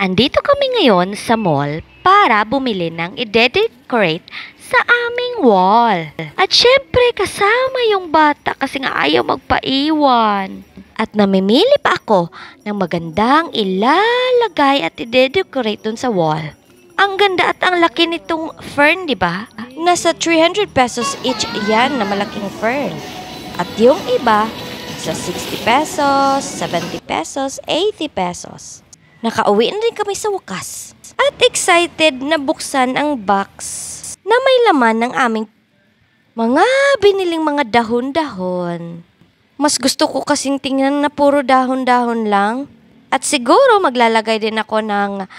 Andito kami ngayon sa mall para bumili ng i-decorate sa aming wall. At syempre kasama yung bata kasi nga ayaw magpaiwan. At namimili pa ako ng magandang ilalagay at i-decorate dun sa wall. Ang ganda at ang laki nitong fern, di ba? Nasa 300 pesos each yan na malaking fern. At yung iba, sa 60 pesos, 70 pesos, 80 pesos. Nakauwi na rin kami sa wakas. At excited na buksan ang box na may laman ng aming mga biniling mga dahon-dahon. Mas gusto ko kasing tingnan na puro dahon-dahon lang. At siguro maglalagay din ako ng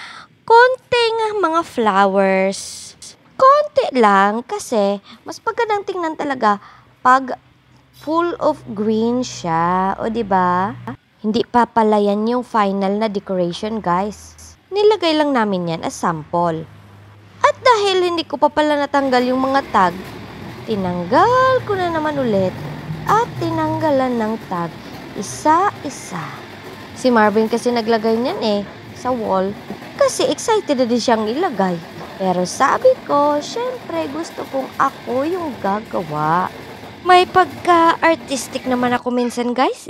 konting mga flowers. Konti lang kasi mas magandang tingnan talaga pag full of green siya. O diba? Hindi pa pala yan yung final na decoration, guys. Nilagay lang namin yan as sample. At dahil hindi ko pa pala natanggal yung mga tag, tinanggal ko na naman ulit at tinanggalan ng tag isa-isa. Si Marvin kasi naglagay niyan sa wall kasi excited na din siyang ilagay. Pero sabi ko, syempre gusto kong ako yung gagawa. May pagka-artistic naman ako minsan, guys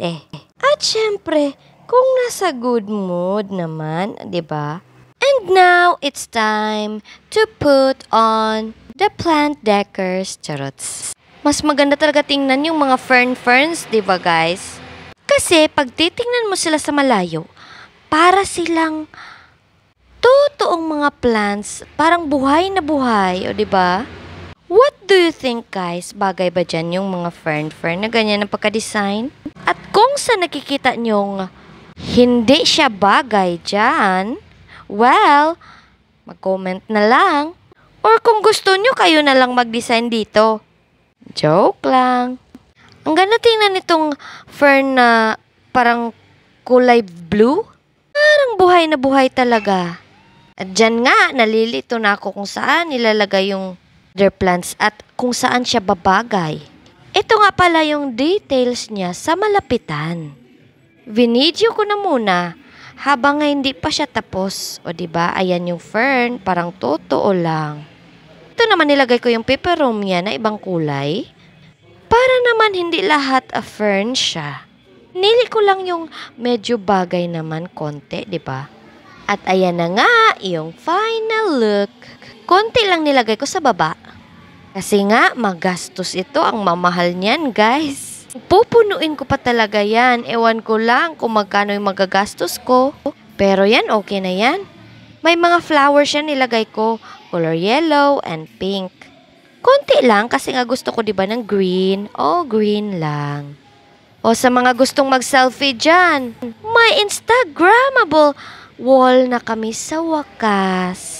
At syempre, kung nasa good mood naman, 'di ba? And now it's time to put on the plant decors, charots. Mas maganda talaga tingnan yung mga ferns, 'di ba, guys? Kasi pag titingnan mo sila sa malayo, para silang totoong mga plants, parang buhay na buhay, o 'di ba? What do you think, guys? Bagay ba dyan yung mga fern na ganyan ang pagka-design? At kung sa nakikita nyong hindi siya bagay dyan, well, mag-comment na lang. Or kung gusto nyo, kayo na lang mag-design dito. Joke lang. Ang ganda tingnan nitong fern na parang kulay blue. Parang buhay na buhay talaga. At dyan nga, nalilito na ako kung saan nilalagay yung their plants at kung saan siya babagay. Ito nga pala yung details niya sa malapitan. Vinidyo ko na muna habang hindi pa siya tapos. O diba, ayan yung fern, parang totoo lang. Ito naman nilagay ko yung peperomia na ibang kulay. Para naman hindi lahat a fern siya. Nili ko lang yung medyo bagay naman konti, diba? At ayan na nga yung final look. Konti lang nilagay ko sa baba. Kasi nga, magastos ito. Ang mamahal niyan, guys. Pupunuin ko pa talaga yan. Ewan ko lang kung magkano yung magagastos ko. Pero yan, okay na yan. May mga flowers yan nilagay ko. Color yellow and pink. Konti lang kasi nga gusto ko diba ng green. O, green lang. O sa mga gustong mag-selfie dyan, may Instagrammable wall na kami sa wakas.